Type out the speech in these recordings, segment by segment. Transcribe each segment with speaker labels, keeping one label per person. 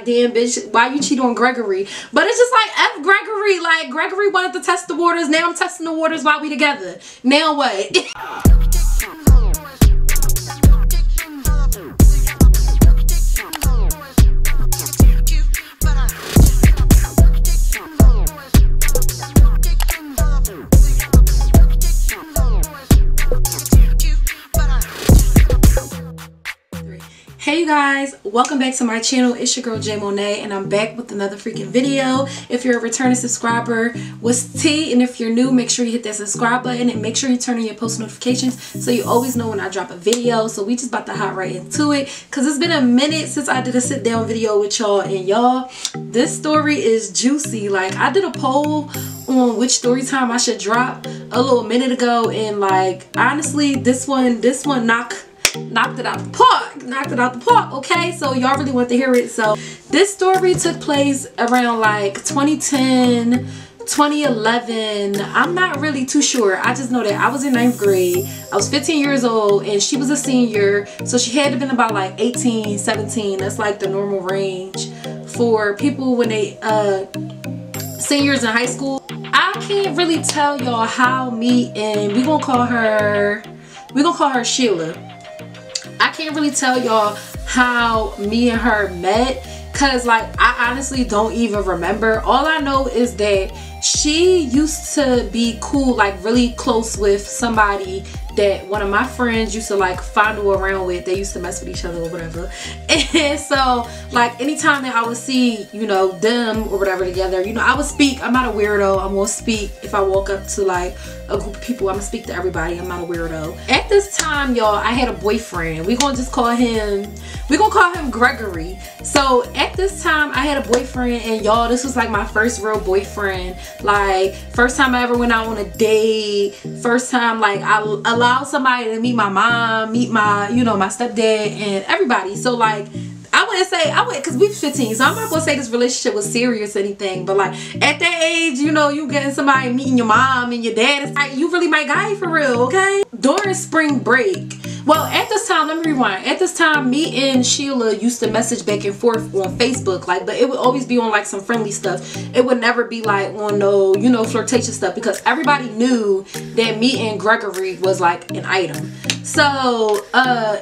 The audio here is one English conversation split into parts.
Speaker 1: Damn bitch, why you cheat on Gregory? But it's just like F Gregory. Like Gregory wanted to test the waters. Now I'm testing the waters while we together. Now what? Hey you guys, welcome back to my channel. It's your girl Jaymone and I'm back with another freaking video. If you're a returning subscriber, what's T? And if you're new, make sure you hit that subscribe button and make sure you turn on your post notifications so you always know when I drop a video. So we just about to hop right into it because it's been a minute since I did a sit down video with y'all, and y'all, this story is juicy. Like, I did a poll on which story time I should drop a little minute ago, and like honestly this one knocked it out the park. Okay, so y'all really want to hear it. So this story took place around like 2010 2011. I'm not really too sure. I just know that I was in 9th grade. I was 15 years old and she was a senior, so she had to have been about like 18 17. That's like the normal range for people when they seniors in high school. I can't really tell y'all how me and we're gonna call her Sheila. I can't really tell y'all how me and her met because like I honestly don't even remember. All I know is that she used to be cool, like really close with somebody that one of my friends used to like fondle around with. They used to mess with each other or whatever. And so like anytime that I would see, you know, them or whatever together, you know, I would speak. I'm not a weirdo. I'm gonna speak. If I walk up to like a group of people, I'm gonna speak to everybody. I'm not a weirdo. At this time, y'all, I had a boyfriend. We're gonna call him Gregory. So at this time I had a boyfriend, and y'all, this was like my first real boyfriend. Like first time I ever went out on a date, first time like I allowed somebody to meet my mom, meet my, you know, my stepdad and everybody. So like I went because we was 15, so I'm not gonna say this relationship was serious or anything, but like at that age, you know, you getting somebody meeting your mom and your dad, it's like you really my guy for real. Okay, during spring break, well, at this time, let me rewind. At this time, me and Sheila used to message back and forth on Facebook, like, but it would always be on like some friendly stuff. It would never be like on no, you know, flirtatious stuff, because everybody knew that me and Gregory was like an item. So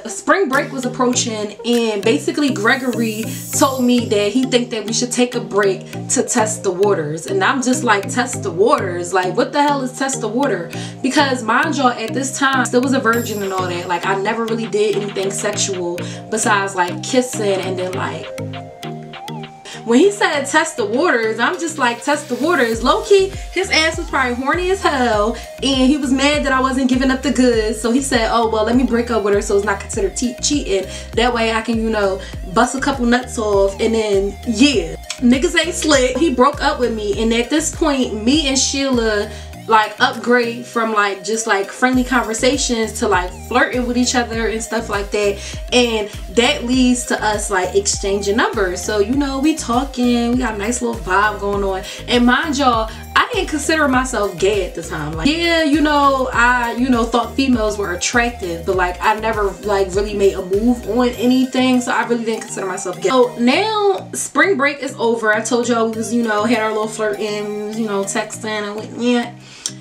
Speaker 1: spring break was approaching, and basically Gregory told me that he think that we should take a break to test the waters. And I'm just like, test the waters? Like, what the hell is test the water? Because mind y'all, at this time, still was a virgin and all that. Like, I never really did anything sexual besides like kissing, and then like when he said test the waters, I'm just like, test the waters. Low-key, his ass was probably horny as hell, and he was mad that I wasn't giving up the goods. So he said, oh, well, let me break up with her so it's not considered cheating. That way I can, you know, bust a couple nuts off, and then, yeah. Niggas ain't slick. He broke up with me, and at this point, me and Sheila like upgrade from like just like friendly conversations to like flirting with each other and stuff like that, and that leads to us like exchanging numbers. So, you know, we talking, we got a nice little vibe going on. And mind y'all, I didn't consider myself gay at the time. Like, yeah, you know, I, you know, thought females were attractive, but like I never like really made a move on anything, so I really didn't consider myself gay. So now spring break is over. I told y'all we was, you know, had our little flirting, you know, texting and whatnot.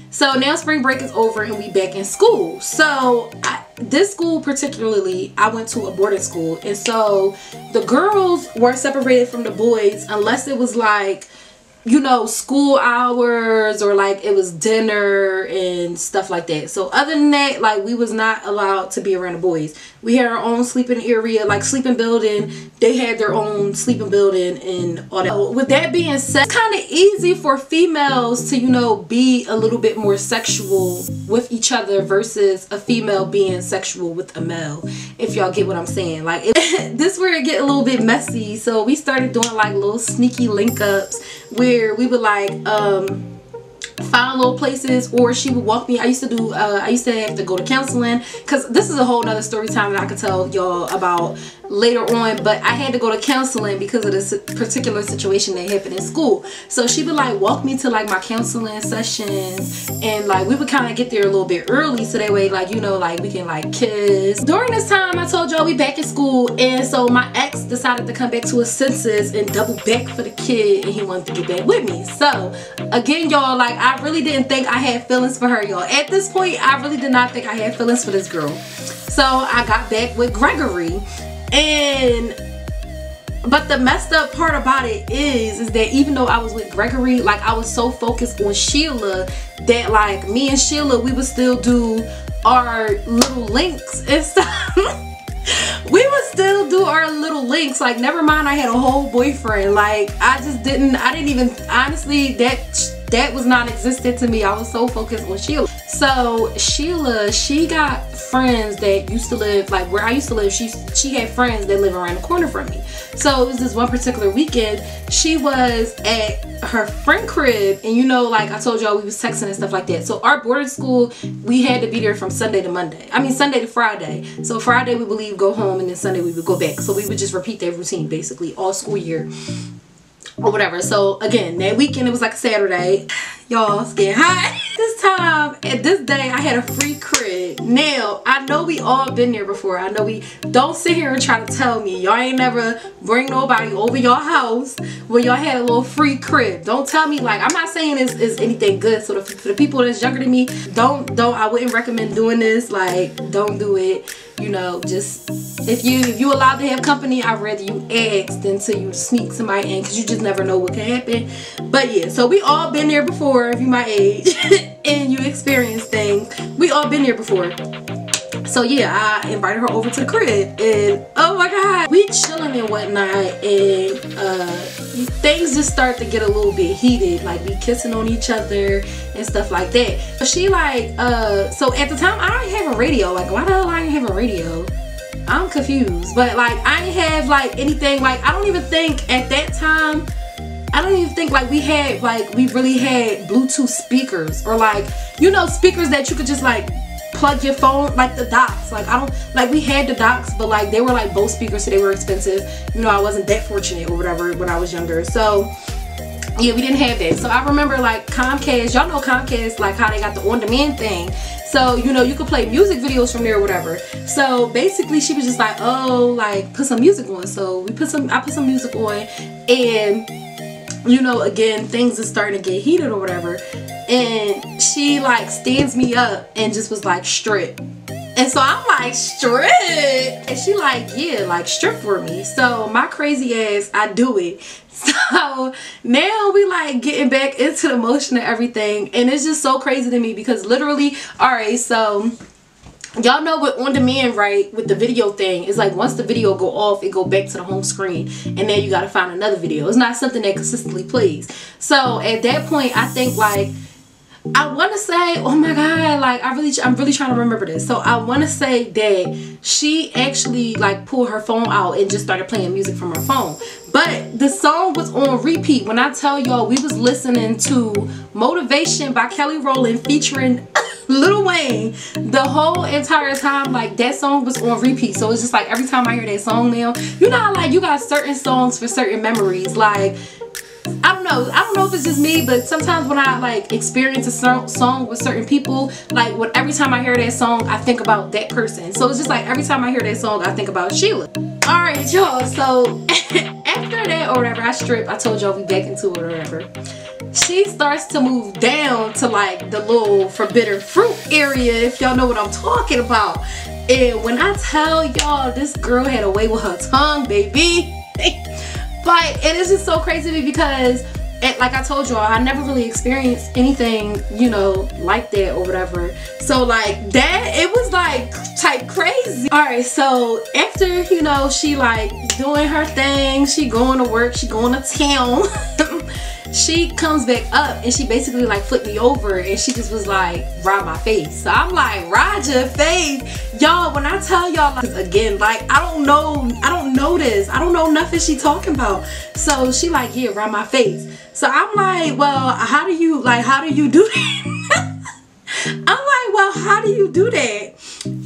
Speaker 1: So now spring break is over and we back in school. So this school particularly, I went to a boarding school, and so the girls were separated from the boys unless it was like, you know, school hours or like it was dinner and stuff like that. So other than that, like we was not allowed to be around the boys. We had our own sleeping area, like sleeping building. They had their own sleeping building and all that. With that being said, it's kind of easy for females to, you know, be a little bit more sexual with each other versus a female being sexual with a male, if y'all get what I'm saying. Like this where it get a little bit messy. So we started doing like little sneaky link ups where we would like find little places, or she would walk me. I used to have to go to counseling, because this is a whole nother story time that I could tell y'all about later on, but I had to go to counseling because of this particular situation that happened in school. So she would like walk me to like my counseling sessions, and like we would kind of get there a little bit early so that way, like, you know, like we can like kiss. During this time, I told y'all we back in school, and so my ex decided to come back to his senses and double back for the kid, and he wanted to get back with me. So again, y'all, like I really didn't think I had feelings for her, y'all. At this point, I really did not think I had feelings for this girl. So I got back with Gregory. But the messed up part about it is that even though I was with Gregory, like I was so focused on Sheila that like me and Sheila, we would still do our little links and stuff. We would still do our little links. Like, never mind, I had a whole boyfriend. Like, I didn't even, honestly, that was non-existent to me. I was so focused on Sheila. So Sheila, she got friends that used to live like where I used to live. She had friends that live around the corner from me. So it was this one particular weekend, she was at her friend crib, and you know, like I told y'all, we was texting and stuff like that. So our boarding school, we had to be there from Sunday to Friday. So Friday we would leave, go home, and then Sunday we would go back. So we would just repeat that routine basically all school year or whatever. So again, that weekend, it was like a Saturday. Y'all, it's getting hot. This time, at this day, I had a free crib. Now, I know we all been there before. I know we don't sit here and try to tell me y'all ain't never bring nobody over your house where y'all had a little free crib. Don't tell me, like, I'm not saying it's anything good. So for the people that's younger than me, I wouldn't recommend doing this. Like, don't do it. You know, just if you allowed to have company, I'd rather you ask than to you sneak somebody in, because you just never know what can happen. But yeah, so we all been there before, if you my age and you experience things. We all been there before. So yeah, I invited her over to the crib, and oh my god, we chilling and whatnot, and things just start to get a little bit heated. Like, we kissing on each other and stuff like that. But she like, so at the time I didn't have a radio. Like, why the hell I didn't have a radio? I'm confused. But like, I didn't have like anything. Like, I don't even think at that time, I don't even think like we really had Bluetooth speakers, or like, you know, speakers that you could just like plug your phone, like the docks. Like, we had the docks, but like they were like both speakers, so they were expensive. You know, I wasn't that fortunate or whatever when I was younger. So yeah, we didn't have that. So I remember like Comcast, y'all know Comcast, like how they got the on-demand thing. So, you know, you could play music videos from there or whatever. So basically she was just like, oh, like put some music on. So I put some music on, and you know, again, things are starting to get heated or whatever. And she like stands me up and just was like, strip. And so I'm like, strip? And she like, yeah, like strip for me. So my crazy ass, I do it. So now we like getting back into the motion of everything. And it's just so crazy to me because literally, alright, so y'all know what on demand, right, with the video thing, is like once the video go off, it go back to the home screen, and then you gotta find another video. It's not something that consistently plays. So at that point, I think like, I want to say, oh my god, like I'm really trying to remember this. So I want to say that she actually like pulled her phone out and just started playing music from her phone. But the song was on repeat. When I tell y'all, we was listening to Motivation by Kelly Rowland featuring Lil Wayne the whole entire time. Like, that song was on repeat. So it's just like every time I hear that song now, you know how like you got certain songs for certain memories. Like, I don't know if it's just me, but sometimes when I like experience a song with certain people, like every time I hear that song, I think about that person. So it's just like every time I hear that song, I think about Sheila. Alright, y'all, so after that or whatever, I strip. I told y'all we back into it or whatever. She starts to move down to like the little forbidden fruit area, if y'all know what I'm talking about. And when I tell y'all, this girl had a way with her tongue, baby. Like, it is just so crazy to me because, like I told y'all, I never really experienced anything, you know, like that or whatever. So like that, it was like type crazy. Alright, so after, you know, she like doing her thing, she going to work, she going to town. She comes back up and she basically like flipped me over and she just was like, ride my face. So I'm like, ride your face. Y'all, when I tell y'all, like, again, like I don't know know this. I don't know nothing she talking about. So she like, yeah, around my face. So I'm like, well, how do you do that? I'm like, well, how do you do that?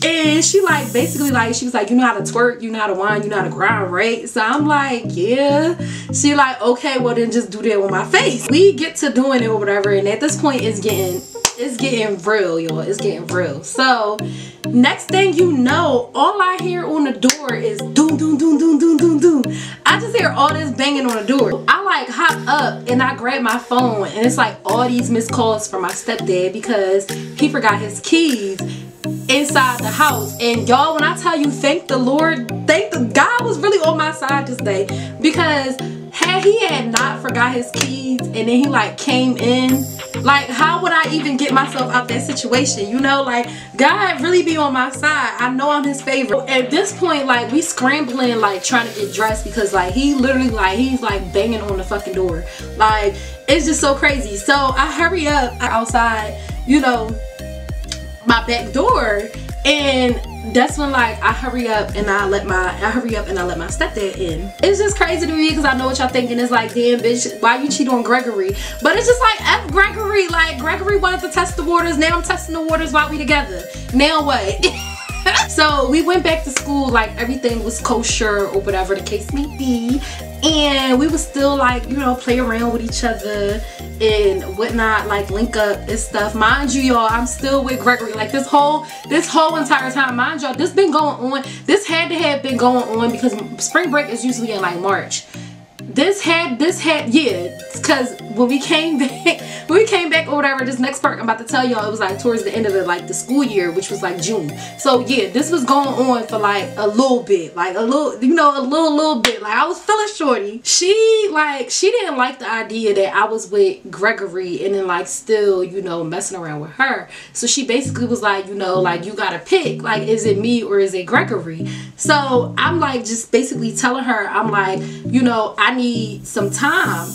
Speaker 1: And she like, basically like, she was like, you know how to twerk, you know how to whine, you know how to grind, right? So I'm like, yeah. She like, okay, well then just do that with my face. We get to doing it or whatever, and at this point it's getting real, y'all. It's getting real. So next thing you know, all I hear on the door is doom doom doom doom doom doom doom. I just hear all this banging on the door. I like hop up and I grab my phone, and it's like all these missed calls from my stepdad because he forgot his keys inside the house. And y'all, when I tell you, thank the Lord, God was really on my side this day, because had he had not forgot his keys and then he like came in, like how would I even get myself out that situation? You know, like God really be on my side. I know I'm his favorite. At this point, like we scrambling, like trying to get dressed, because like he literally like he's like banging on the fucking door. Like it's just so crazy. So I hurry up outside, you know, my back door, and that's when like I hurry up and I let my stepdad in. It's just crazy to me because I know what y'all thinking. It's like, damn bitch, why you cheat on Gregory? But it's just like, F Gregory. Like Gregory wanted to test the waters. Now I'm testing the waters while we together. Now what? So we went back to school, like everything was kosher or whatever the case may be, and we would still like, you know, play around with each other and whatnot, like link up and stuff. Mind you, y'all, I'm still with Gregory like this whole entire time. Mind y'all, this been going on, this had to have been going on because spring break is usually in like March. This had yeah, because when we came back or whatever, this next part I'm about to tell y'all, it was like towards the end of the school year, which was like June. So yeah, this was going on for like a little bit, like a little, you know, a little bit. Like I was feeling shorty. She didn't like the idea that I was with Gregory and then like still, you know, messing around with her. So she basically was like, you know, like you gotta pick, like is it me or is it Gregory? So I'm like just basically telling her, I'm like, you know, I need some time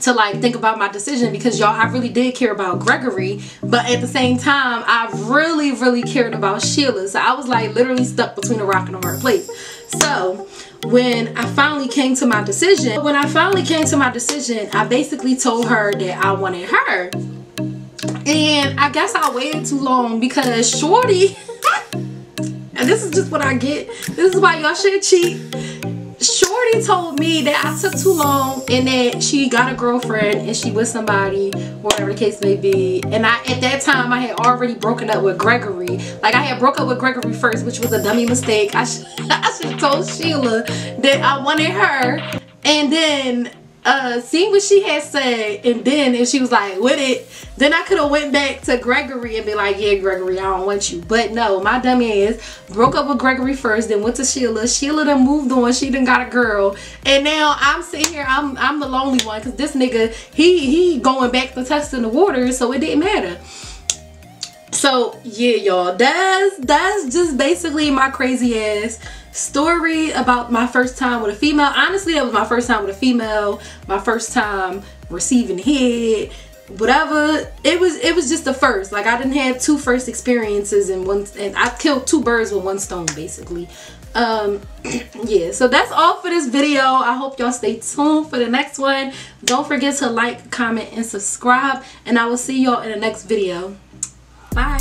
Speaker 1: to like think about my decision, because y'all, I really did care about Gregory, but at the same time I really cared about Sheila. So I was like literally stuck between a rock and a hard place. So when I finally came to my decision, I basically told her that I wanted her, and I guess I waited too long because shorty and this is just what I get, this is why y'all should cheat. Shorty told me that I took too long and that she got a girlfriend and she with somebody, whatever the case may be. And at that time I had already broken up with Gregory. Like I had broke up with Gregory first, which was a dummy mistake. I should have told Sheila that I wanted her, and then see what she had said, and then if she was like with it, then I could have went back to Gregory and be like, yeah Gregory, I don't want you. But no, my dumb ass broke up with Gregory first, then went to Sheila. Sheila done moved on, she done got a girl, and now I'm sitting here, I'm the lonely one, because this nigga he going back to testing the waters, so it didn't matter. So yeah, y'all, that's just basically my crazy ass story about my first time with a female. Honestly, that was my first time with a female, my first time receiving head, whatever. It was just the first. Like I didn't have two first experiences in one, and I killed two birds with one stone basically. Yeah, so that's all for this video. I hope y'all stay tuned for the next one. Don't forget to like, comment, and subscribe, and I will see y'all in the next video. Bye.